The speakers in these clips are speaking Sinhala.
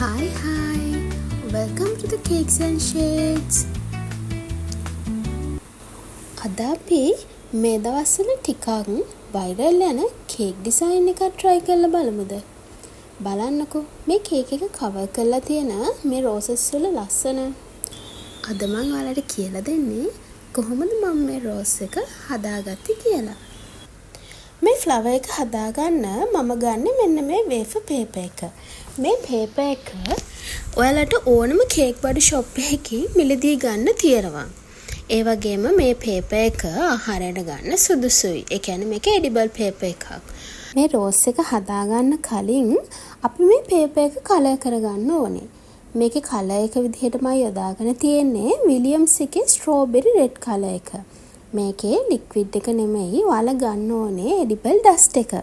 Hi, welcome to the Cakes and Shades. අද අපි මේ දවස්වල ටිකක් වයිරල් යන කේක් ඩිසයින් එකක් try කරලා බලමුද? බලන්නකෝ මේ කේක් එක cover කරලා තියෙන මේ roses වල ලස්සන. අද මම ඔයාලට කියලා දෙන්නේ කොහොමද මම මේ rose එක හදාගත්තේ කියලා. මේ flower එක හදාගන්න මම ගන්න මෙන්න මේ wafer paper එක. මේ paper එක ඔයාලට ඕනම කේක් බඩු shop එකකින් මිලදී ගන්න තියෙනවා. ඒ වගේම මේ paper එක ආහාරයට ගන්න සුදුසුයි. ඒ කියන්නේ මේක edible paper එකක්. මේ rose එක හදාගන්න කලින් අපි මේ paper එක color කරගන්න ඕනේ. මේකේ color එක විදිහටමයි යොදාගෙන තියෙන්නේ Williams එකේ strawberry red color එක. මේකේ liquid එක නෙමෙයි ඔයාලා ගන්න ඕනේ edible dust එක.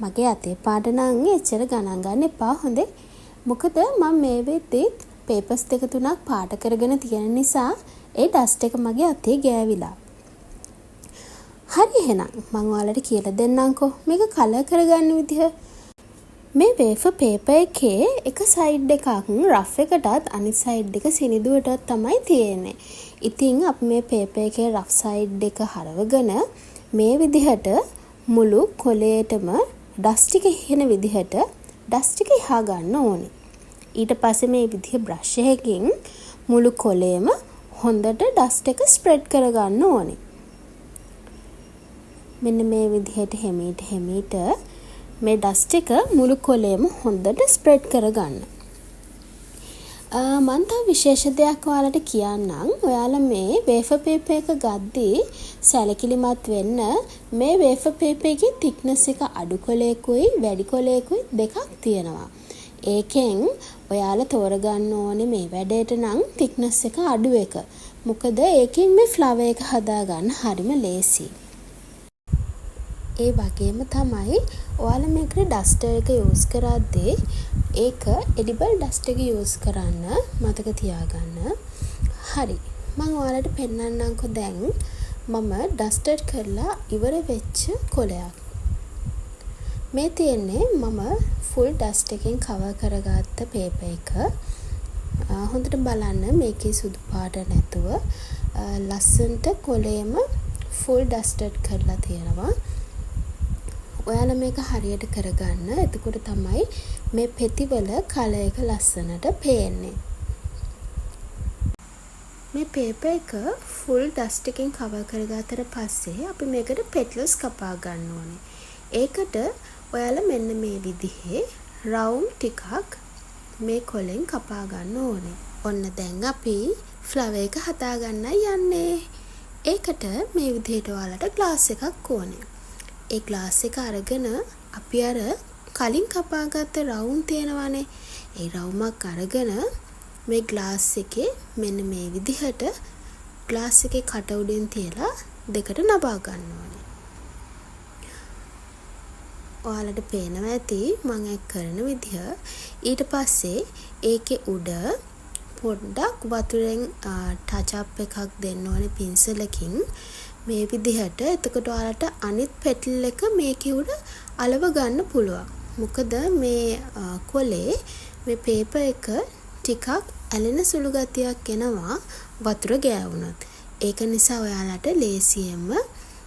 මගේ අතේ පාට නම් එච්චර ගණන් ගන්න එපා හොඳේ. මොකද මම මේ වෙද්දී papers දෙක තුනක් පාට කරගෙන තියෙන නිසා ඒ dust එක මගේ අතේ ගෑවිලා. හරි එහෙනම් මම ඔයාලට කියලා දෙන්නම්කෝ මේක color කරගන්න විදිහ. මේ wafer paper එකේ එක side එකක් rough එකටත් අනිත් side එක සිනිදුවටත් තමයි තියෙන්නේ. ඉතින් අපි මේ paper එකේ rough side එක හරවගෙන මේ විදිහට මුළු කොලේටම dust එක එහෙන විදිහට dust එක ඉහා ගන්න ඕනේ. ඊට පස්සේ මේ විදිහ brush එකකින් මුළු කොලේම හොඳට dust එක spread කරගන්න ඕනේ. මෙන්න මේ විදිහට හැමීට මේ dust එක මුළු කොලේම හොඳට spread කරගන්න. මම තව විශේෂ දෙයක් ඔයාලට කියන්නම්. ඔයාලා මේ wafer paper එක ගද්දී සැලකිලිමත් වෙන්න මේ wafer paper එකේ thickness එක අඩු කොලයකුයි වැඩි කොලයකුයි දෙකක් තියෙනවා. ඒකෙන් ඔයාලා තෝරගන්න ඕනේ මේ වැඩේට නම් thickness එක අඩු එක. මොකද ඒකෙන් මේ flower එක හදාගන්න හරිම ලේසි. ඒ වගේම තමයි ඔයාලා මේකට duster එක use කරද්දී ඒක edible dust එක use කරන්න මතක තියාගන්න. හරි. මම ඔයාලට පෙන්නන්නම්කෝ දැන් මම duster කරලා ඉවර වෙච්ච කොලයක්. මේ තියෙන්නේ මම full dust එකෙන් cover කරගත්ත paper එක. හොඳට බලන්න මේකේ සුදු පාට නැතුව ලස්සනට කොලේම full dusted කරලා තියෙනවා. ඔයාලා මේක හරියට කරගන්න. එතකොට තමයි මේ පෙතිවල කලර් එක ලස්සනට පේන්නේ. මේ paper එක full dust එකෙන් cover කරගත්තට පස්සේ අපි මේකට petals කපා ගන්න ඕනේ. ඒකට ඔයාලා මෙන්න මේ විදිහේ round ටිකක් මේ කොලෙන් කපා ගන්න ඕනේ. ඔන්න දැන් අපි flower එක හදා ගන්න යන්නේ. ඒකට මේ විදිහට ඔයාලට glass එකක් ඕනේ. ඒ glass එක අරගෙන අපි අර කලින් කපාගත්ත round තියෙනවානේ. ඒ round අරගෙන මේ glass එකේ මෙන්න මේ විදිහට glass එකේ කට උඩින් තියලා දෙකට නබා ගන්න ඕනේ. ඔයාලට පේනවා ඇති මම ඒක කරන විදිහ. ඊට පස්සේ ඒකේ උඩ පොඩ්ඩක් වතුරෙන් touch up එකක් දෙන්න ඕනේ පින්සලකින්. මේ විදිහට. එතකොට ඔයාලට අනිත් petal එක මේකේ උඩ අලව ගන්න පුළුවන්. මොකද මේ කොලේ මේ paper එක ටිකක් ඇලෙන සුළු ගතියක් එනවා වතුර ගෑවුනොත්. ඒක නිසා ඔයාලට ලේසියෙන්ම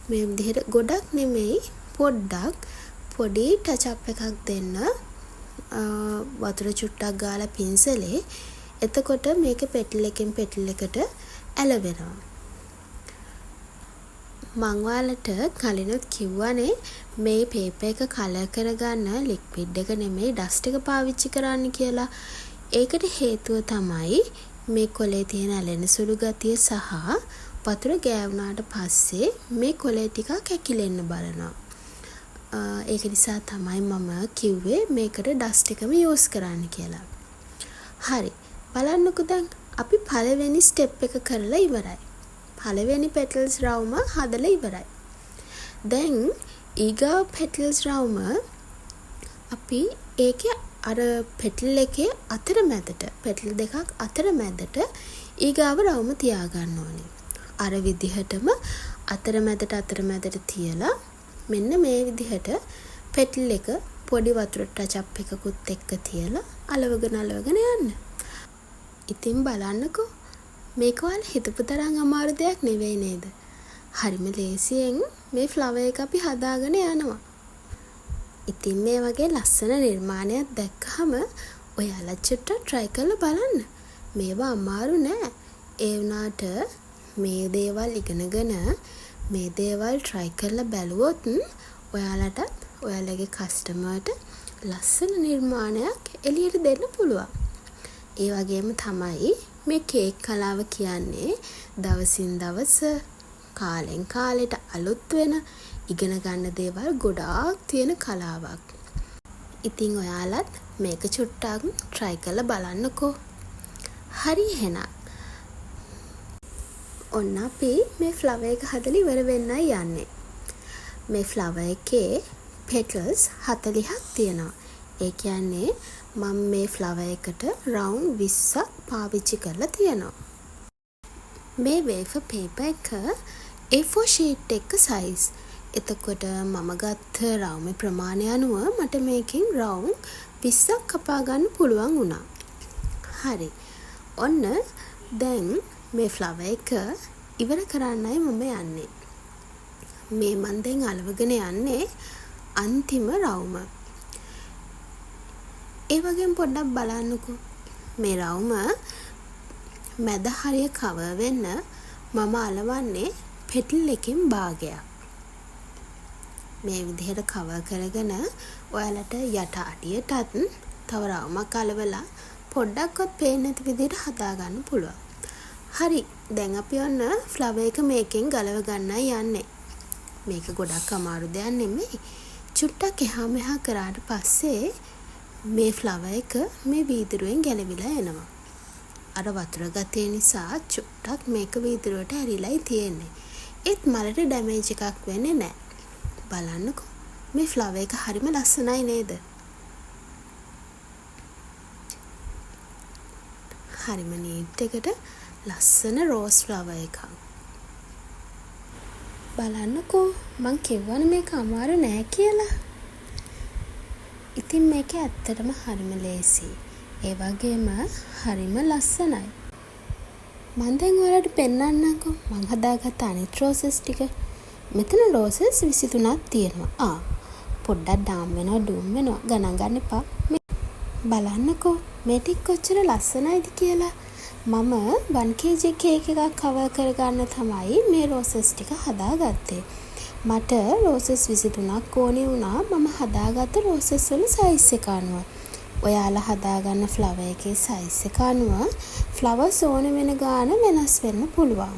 මේ විදිහට ගොඩක් නෙමෙයි පොඩ්ඩක් පොඩි touch up එකක් දෙන්න වතුර චුට්ටක් ගාලා පින්සලේ. එතකොට මේක petal එකෙන් petal එකට ඇලවෙනවා. මං ඔයාලට කලිනුත් කිව්වනේ මේ paper එක color කරගන්න liquid එක නෙමෙයි dust එක පාවිච්චි කරන්න කියලා. ඒකට හේතුව තමයි මේ කොලේ තියෙන ඇලෙන සුළු ගතිය සහ වතුර ගෑවුනාට පස්සේ මේ කොලේ ටිකක් ඇකිලෙන්න බලනවා. ඒක නිසා තමයි මම කිව්වේ මේකට dust එකම use කරන්න කියලා. හරි. බලන්නකෝ දැන් අපි පළවෙනි step එක කරලා ඉවරයි. පළවෙනි petals රවුම හදලා ඉවරයි. දැන් ඊගා petals රවුම අපි ඒකේ අර petal එකේ අතරමැදට petal දෙකක් අතරමැදට ඊගාව රවුම තියාගන්න ඕනේ. අර විදිහටම අතරමැදට තියලා මෙන්න මේ විදිහට petal එක පොඩි වතුර ටචප් එකකුත් එක්ක තියලා අලවගෙන යන්න. ඉතින් බලන්නකෝ මේක ඔයාලා හිතපු තරම් අමාරු දෙයක් නෙවෙයි නේද? හරිම ලේසියෙන් මේ ෆ්ලවර් එක අපි හදාගෙන යනවා. ඉතින් මේ වගේ ලස්සන නිර්මාණයක් දැක්කහම ඔයාලා චුට්ටක් try කරලා බලන්න. මේවා අමාරු නෑ. ඒ වුණාට මේ දේවල් ඉගෙනගෙන මේ දේවල් try කරලා බැලුවොත් ඔයාලටත් ඔයාලගේ කස්ටමර්ට ලස්සන නිර්මාණයක් එළියට දෙන්න පුළුවන්. ඒ වගේම තමයි මේ කේක් කලාව කියන්නේ දවසින් දවස කාලෙන් කාලෙට අලුත් වෙන ඉගෙන ගන්න දේවල් ගොඩාක් තියෙන කලාවක්. ඉතින් ඔයාලත් මේක චුට්ටක් try කරලා බලන්නකෝ. හරි එහෙනම්. ඔන්න අපි මේ ෆ්ලවර් එක හදලා ඉවර වෙන්නයි යන්නේ. මේ ෆ්ලවර් එකේ petals 40ක් තියෙනවා. ඒ කියන්නේ මම මේ ෆ්ලවර් එකට රවුන්ඩ් 20ක් පාවිච්චි කරලා තියෙනවා. මේ වේෆර් පේපර් එක A4 ෂීට් එක සයිස්. එතකොට මම ගත්ත රවුමේ ප්‍රමාණය අනුව මට මේකෙන් රවුන්ඩ් 20ක් කපා ගන්න පුළුවන් වුණා. හරි. ඔන්න දැන් මේ ෆ්ලවර් එක ඉවර කරන්නයි මම යන්නේ. මේ මන් දැන් අලවගෙන යන්නේ අන්තිම රවුම. ඒ වගේම පොඩ්ඩක් බලන්නකෝ. මේ රවුම මැද හරිය කවර් වෙන්න මම අලවන්නේ පෙටල් එකකින් භාගයක්. මේ විදිහට කවර් කරගෙන ඔයාලට යට අඩියටත් තව රවුමක් අලවලා පොඩ්ඩක්වත් පේන්නේ නැති විදිහට හදා ගන්න පුළුවන්. හරි. දැන් අපි ඔන්න ෆ්ලවර් එක මේකෙන් ගලව ගන්නයි යන්නේ. මේක ගොඩක් අමාරු දෙයක් නෙමෙයි. චුට්ටක් එහා මෙහා කරාට පස්සේ මේ ෆ්ලවර් එක මේ වීදුරුවෙන් ගැලවිලා එනවා. අර වතුර ගතිය නිසා චුට්ටක් මේක වීදුරුවට ඇරිලායි තියෙන්නේ. ඒත් මලට ඩැමේජ් එකක් වෙන්නේ නැහැ. බලන්නකෝ. මේ ෆ්ලවර් එක හරිම ලස්සනයි නේද? හරිම නීට් එකට ලස්සන රෝස් ෆ්ලවර් එකක්. බලන්නකෝ මං කිව්වනේ මේක අමාරු නෑ කියලා. ඉතින් මේක ඇත්තටම හරිම ලේසි. ඒ වගේම හරිම ලස්සනයි. මම දැන් ඔයාලට පෙන්නන්නම්කෝ මං හදාගත්ත අනිත් රෝසස් ටික. මෙතන රෝසස් 23ක් තියෙනවා. පොඩ්ඩක් ඩාම් වෙනවා ඩූම් වෙනවා ගණන් ගන්න එපා. බලන්නකෝ මේ ටික කොච්චර ලස්සනයිද කියලා. මම 1 kg කේක් එකක් කවර් කරගන්න තමයි මේ රෝසස් ටික හදාගත්තේ. මට රෝසස් 23ක් ඕනේ වුණා මම හදාගත්ත රෝසස් වල සයිස් එක අනුව. ඔයාලා හදාගන්න ෆ්ලවර් එකේ සයිස් එක අනුව ෆ්ලවර්ස් ඕන වෙන ගාන වෙනස් වෙන්න පුළුවන්.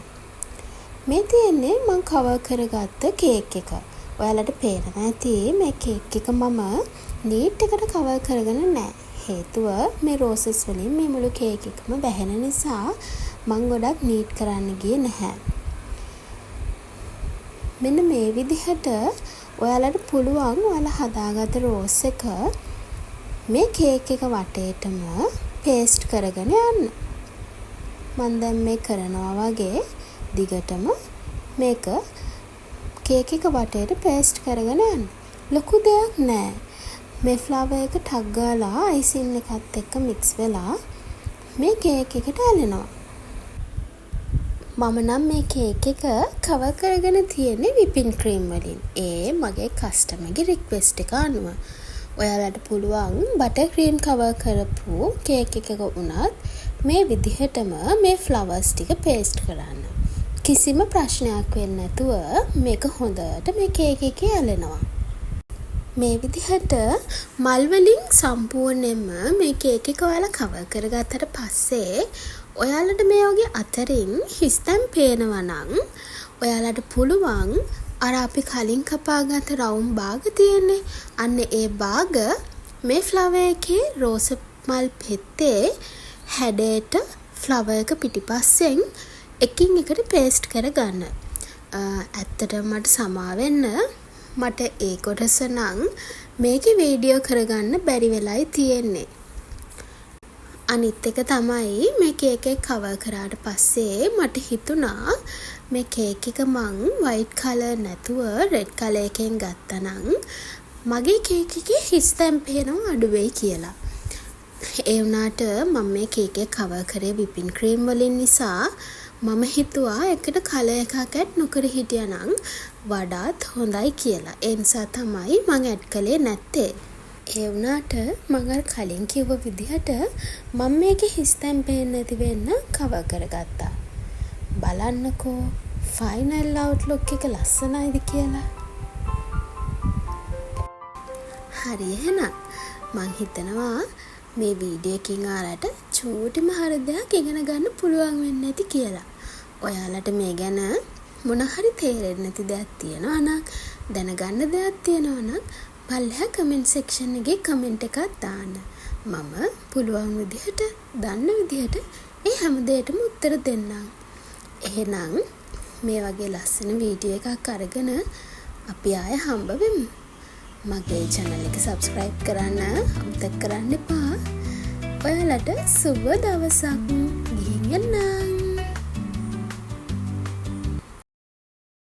මේ තියෙන්නේ මම කවර් කරගත්ත කේක් එක. ඔයාලට පේනවා ඇති මේ කේක් එක මම නීට් එකට කවර් කරගෙන නැහැ. හේතුව මේ රෝසස් වලින් මේ මුළු කේක් එකම වැහෙන නිසා මම ගොඩක් නීට් කරන්න ගියේ නැහැ. මෙන්න මේ විදිහට ඔයාලට පුළුවන් ඔයාලා හදාගත්ත රෝස් එක මේ කේක් එක වටේටම පේස්ට් කරගෙන යන්න. මම දැන් මේ කරනවා වගේ දිගටම මේක කේක් එක වටේට පේස්ට් කරගෙන යන්න. ලොකු දෙයක් නෑ. මේ ෆ්ලවර් එක ටක් ගාලා අයිසින් එකත් එක්ක මික්ස් වෙලා මේ කේක් එකට ඇලෙනවා. මම නම් මේ කේක් එක කවර් කරගෙන තියෙන්නේ විපින් ක්‍රීම් වලින්. ඒ මගේ කස්ටමර්ගේ රික්වෙස්ට් එක අනුව. ඔයාලට පුළුවන් බටර් ක්‍රීම් කවර් කරපු කේක් එකක වුණත් මේ විදිහටම මේ ෆ්ලවර්ස් ටික පේස්ට් කරන්න. කිසිම ප්‍රශ්නයක් වෙන්නේ නැතුව මේක හොඳට මේ කේක් එකේ ඇලෙනවා. මේ විදිහට මල් වලින් සම්පූර්ණයෙන්ම මේ කේක් එක ඔයාලා කවර් කරගත්තට පස්සේ ඔයාලට මේ වගේ අතරින් හිස්තැන් පේනවා නම් ඔයාලට පුළුවන් අර අපි කලින් කපාගත්ත රවුම් භාග තියෙන්නේ අන්න ඒ භාග මේ ෆ්ලවර් එකේ රෝස මල් පෙත්තේ හැඩයට ෆ්ලවර් එක පිටිපස්සෙන් එකින් එකට පේස්ට් කරගන්න. ඇත්තටම මට සමා වෙන්න මට ඒ කොටස නම් මේකේ වීඩියෝ කරගන්න බැරි වෙලයි තියෙන්නේ. අනිත් එක තමයි මේ කේක් එක කවර් කරාට පස්සේ මට හිතුණා මේ කේක් එක මං වයිට් කලර් නැතුව රෙඩ් කලර් එකෙන් ගත්තා නම් මගේ කේක් එකේ හිස් තැන් පේනවා අඩු වෙයි කියලා. ඒ වුණාට මම මේ කේක් එක කවර් කරේ විපින් ක්‍රීම් වලින් නිසා මම හිතුවා එකට කලර් එකක් ඇඩ් නොකර හිටියානම් වඩාත් හොඳයි කියලා. ඒ නිසා තමයි මම ඇඩ් කළේ නැත්තේ. ඒ වුණාට මම අර කලින් කිව්ව විදිහට මම මේකේ හිස් තැන් පේන්නේ නැති වෙන්න කවර් කරගත්තා. බලන්නකෝ ෆයිනල් අවුට්ලුක් එක ලස්සනයිද කියලා. හරි එහෙනම් මං හිතනවා මේ වීඩියෝ එකකින් ආරට චූටිම හරි දෙයක් ඉගෙන ගන්න පුළුවන් වෙන්නේ නැති කියලා. ඔයාලට මේ ගැන මොන හරි තේරෙන්නේ නැති දෙයක් තියෙනවා නම් දැනගන්න දෙයක් තියෙනවා නම් පල්ලෙහා කමෙන්ට් සෙක්ෂන් එකේ කමෙන්ට් එකක් දාන්න. මම පුළුවන් විදිහට දන්න විදිහට ඒ හැම දෙයකටම උත්තර දෙන්නම්. එහෙනම් මේ වගේ ලස්සන වීඩියෝ එකක් අරගෙන අපි ආය හම්බ වෙමු. මගේ channel එක subscribe කරන්න අමතක කරන්න එපා. ඔයාලට සුබ දවසක්. ගිහින් එන්න.